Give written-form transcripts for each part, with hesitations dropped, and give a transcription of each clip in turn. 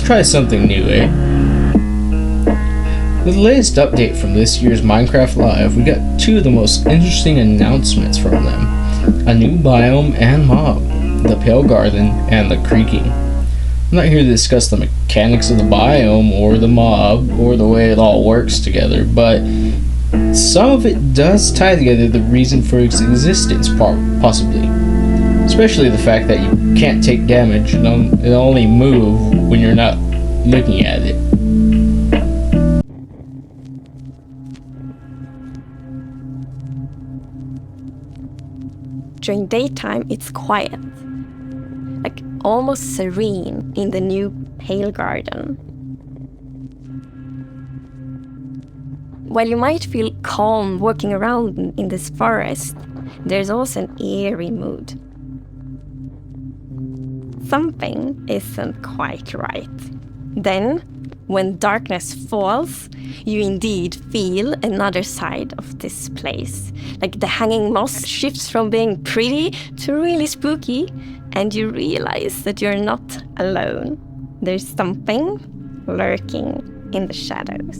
try something new, eh? With the latest update from this year's Minecraft Live, we got two of the most interesting announcements from them. A new biome and mob, the Pale Garden and the Creaking. I'm not here to discuss the mechanics of the biome or the mob or the way it all works together, but some of it does tie together the reason for its existence, possibly. Especially the fact that you can't take damage and it only move when you're not looking at it. During daytime, it's quiet, like almost serene in the new Pale Garden. While you might feel calm walking around in this forest, there's also an eerie mood. Something isn't quite right. Then, when darkness falls, you indeed feel another side of this place. Like the hanging moss shifts from being pretty to really spooky, and you realize that you're not alone. There's something lurking in the shadows.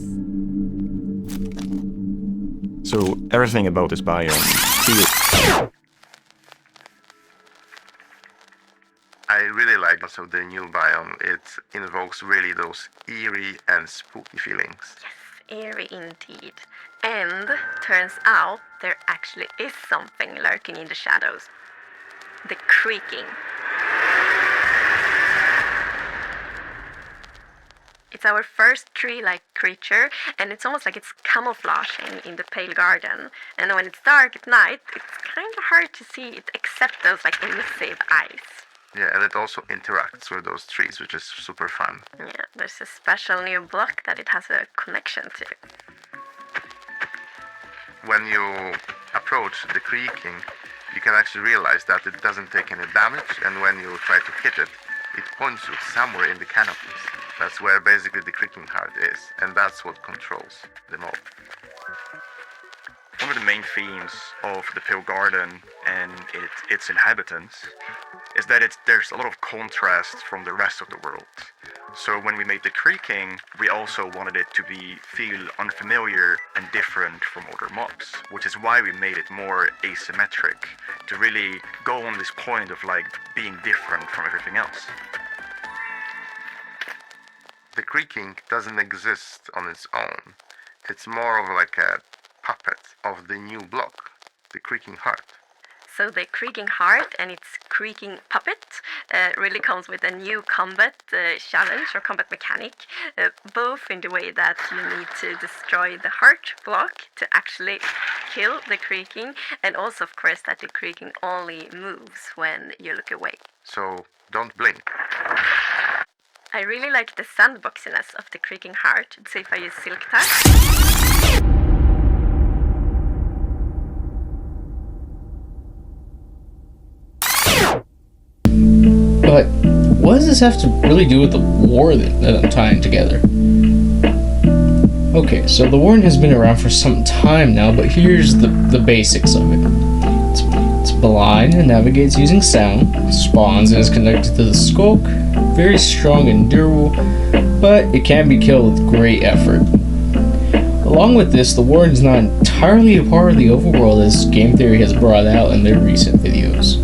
So everything about this biome feels... I really like also the new biome. It invokes really those eerie and spooky feelings. Yes, eerie indeed. And turns out there actually is something lurking in the shadows. The Creaking. It's our first tree-like creature, and it's almost like it's camouflaging in the Pale Garden. And when it's dark at night, it's kind of hard to see it except those like elusive eyes. Yeah, and it also interacts with those trees, which is super fun. Yeah, there's a special new block that it has a connection to. When you approach the Creaking, you can actually realize that it doesn't take any damage, and when you try to hit it, it points you somewhere in the canopies. That's where basically the Creaking heart is, and that's what controls the mob. One of the main themes of the Pale Garden and its inhabitants is that there's a lot of contrast from the rest of the world. So when we made the Creaking, we also wanted it to feel unfamiliar and different from other mobs, which is why we made it more asymmetric, to really go on this point of like being different from everything else. The Creaking doesn't exist on its own. It's more of like a puppet of the new block, the Creaking heart. So the Creaking heart and its Creaking puppet really comes with a new combat challenge or combat mechanic, both in the way that you need to destroy the heart block to actually kill the Creaking, and also of course that the Creaking only moves when you look away. So don't blink. I really like the sandboxiness of the Creaking heart. So if I use silk touch. But what does this have to really do with the Warden that I'm tying together? Okay, so the Warden has been around for some time now, but here's the basics of it. It's blind and navigates using sound, spawns and is connected to the sculk, very strong and durable, but it can be killed with great effort. Along with this, the Warden's not entirely a part of the Overworld as Game Theory has brought out in their recent videos.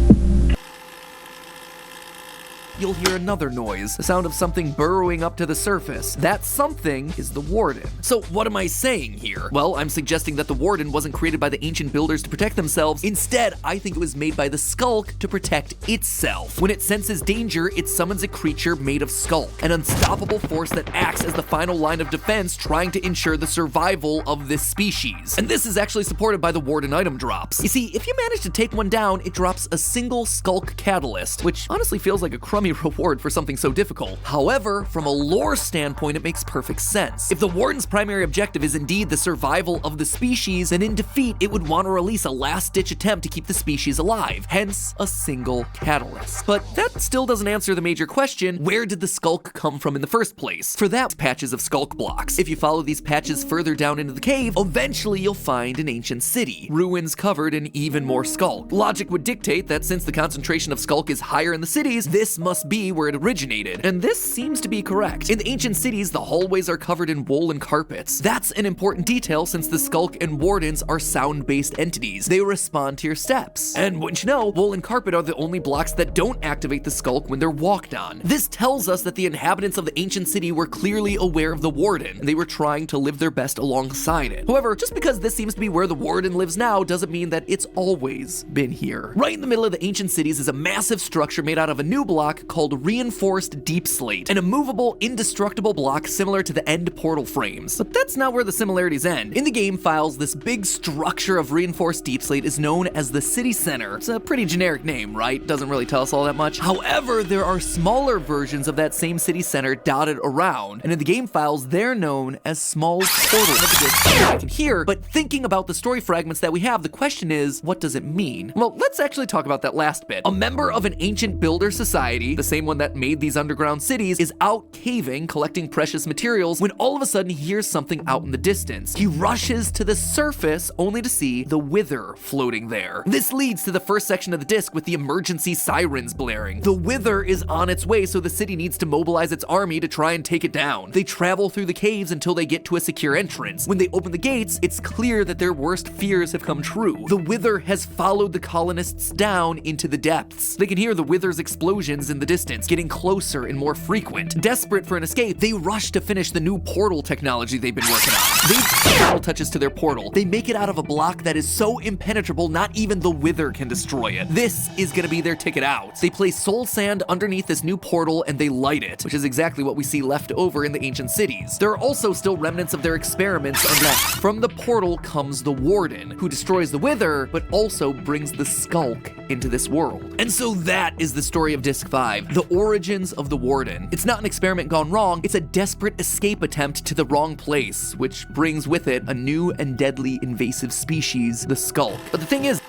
You'll hear another noise, the sound of something burrowing up to the surface. That something is the Warden. So what am I saying here? Well, I'm suggesting that the Warden wasn't created by the ancient builders to protect themselves. Instead, I think it was made by the sculk to protect itself. When it senses danger, it summons a creature made of sculk, an unstoppable force that acts as the final line of defense, trying to ensure the survival of this species. And this is actually supported by the Warden item drops. You see, if you manage to take one down, it drops a single sculk catalyst, which honestly feels like a crummy reward for something so difficult. However, from a lore standpoint, it makes perfect sense. If the Warden's primary objective is indeed the survival of the species, then in defeat, it would want to release a last-ditch attempt to keep the species alive, hence a single catalyst. But that still doesn't answer the major question, where did the sculk come from in the first place? For that, patches of sculk blocks. If you follow these patches further down into the cave, eventually you'll find an ancient city, ruins covered in even more sculk. Logic would dictate that since the concentration of sculk is higher in the cities, this must must be where it originated. And this seems to be correct. In the ancient cities, the hallways are covered in woolen carpets. That's an important detail since the sculk and wardens are sound-based entities. They respond to your steps. And wouldn't you know, woolen carpet are the only blocks that don't activate the sculk when they're walked on. This tells us that the inhabitants of the ancient city were clearly aware of the warden, and they were trying to live their best alongside it. However, just because this seems to be where the warden lives now doesn't mean that it's always been here. Right in the middle of the ancient cities is a massive structure made out of a new block called reinforced deep slate, an immovable, indestructible block similar to the end portal frames. But that's not where the similarities end. In the game files, this big structure of reinforced deep slate is known as the city center. It's a pretty generic name, right? Doesn't really tell us all that much. However, there are smaller versions of that same city center dotted around, and in the game files, they're known as small portals. I can hear, but thinking about the story fragments that we have, the question is, what does it mean? Well, let's actually talk about that last bit. A member of an ancient builder society, the same one that made these underground cities, is out caving, collecting precious materials, when all of a sudden he hears something out in the distance. He rushes to the surface, only to see the Wither floating there. This leads to the first section of the disc with the emergency sirens blaring. The Wither is on its way, so the city needs to mobilize its army to try and take it down. They travel through the caves until they get to a secure entrance. When they open the gates, it's clear that their worst fears have come true. The Wither has followed the colonists down into the depths. They can hear the Wither's explosions in the distance, getting closer and more frequent. Desperate for an escape, they rush to finish the new portal technology they've been working on. They final touches to their portal. They make it out of a block that is so impenetrable, not even the Wither can destroy it. This is gonna be their ticket out. They place soul sand underneath this new portal and they light it, which is exactly what we see left over in the ancient cities. There are also still remnants of their experiments unleft. From the portal comes the Warden, who destroys the Wither, but also brings the sculk into this world. And so that is the story of Disc 5, the origins of the Warden. It's not an experiment gone wrong, it's a desperate escape attempt to the wrong place, which brings with it a new and deadly invasive species, the sculk. But the thing is,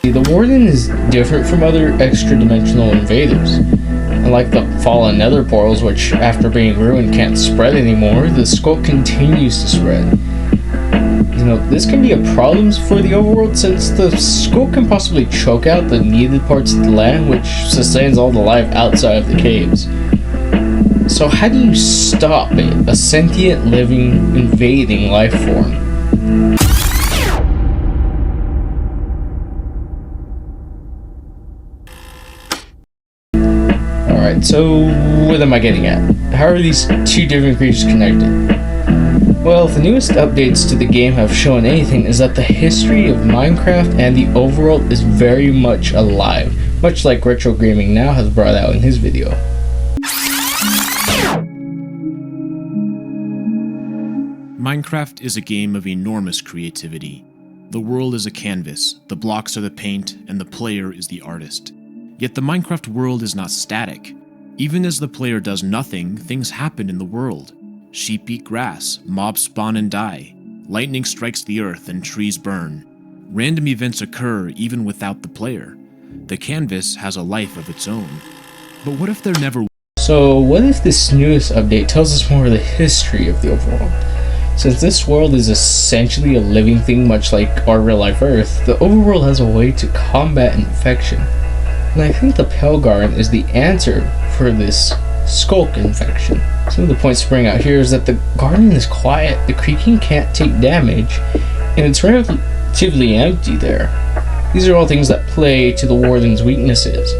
the Warden is different from other extra-dimensional invaders. Unlike the fallen nether portals, which after being ruined can't spread anymore, the sculk continues to spread. This can be a problem for the overworld since the sculk can possibly choke out the needed parts of the land, which sustains all the life outside of the caves. So how do you stop it, a sentient, living, invading life form? Alright, so what am I getting at? How are these two different creatures connected? Well, the newest updates to the game have shown anything is that the history of Minecraft and the overworld is very much alive, much like Retro Gaming Now has brought out in his video. Minecraft is a game of enormous creativity. The world is a canvas, the blocks are the paint, and the player is the artist. Yet the Minecraft world is not static. Even as the player does nothing, things happen in the world. Sheep eat grass, mobs spawn and die, lightning strikes the earth and trees burn. Random events occur even without the player. The canvas has a life of its own. But what if there never was? So what if this newest update tells us more of the history of the overworld? Since this world is essentially a living thing much like our real life Earth, the overworld has a way to combat infection. And I think the Pale Garden is the answer for this sculk infection. Some of the points to bring out here is that the garden is quiet, the creaking can't take damage, and it's relatively empty there. These are all things that play to the Warden's weaknesses.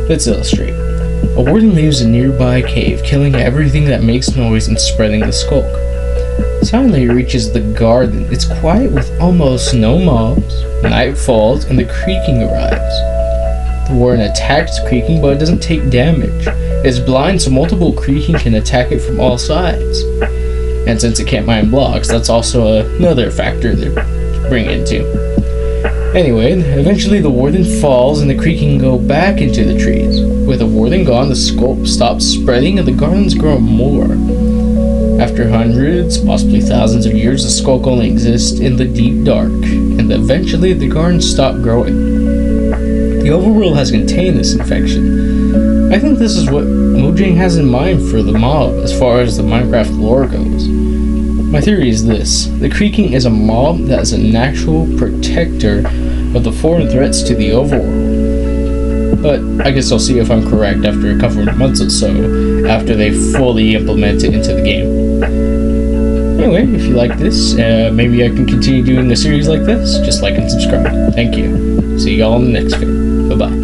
Let's illustrate. A Warden lives in a nearby cave, killing everything that makes noise and spreading the sculk. Suddenly reaches the garden. It's quiet with almost no mobs. Night falls and the creaking arrives. The Warden attacks Creaking, but it doesn't take damage. It's blind, so multiple Creaking can attack it from all sides. And since it can't mine blocks, that's also another factor to bring into. Anyway, eventually the Warden falls and the Creaking go back into the trees. With the Warden gone, the sculk stops spreading and the gardens grow more. After hundreds, possibly thousands of years, the sculk only exists in the deep dark, and eventually the gardens stop growing. The overworld has contained this infection. I think this is what Mojang has in mind for the mob as far as the Minecraft lore goes. My theory is this: the Creaking is a mob that is a natural protector of the foreign threats to the overworld. But I guess I'll see if I'm correct after a couple of months or so, after they fully implement it into the game. Anyway, if you like this, maybe I can continue doing a series like this, just like and subscribe. Thank you. See y'all in the next video. Bye-bye.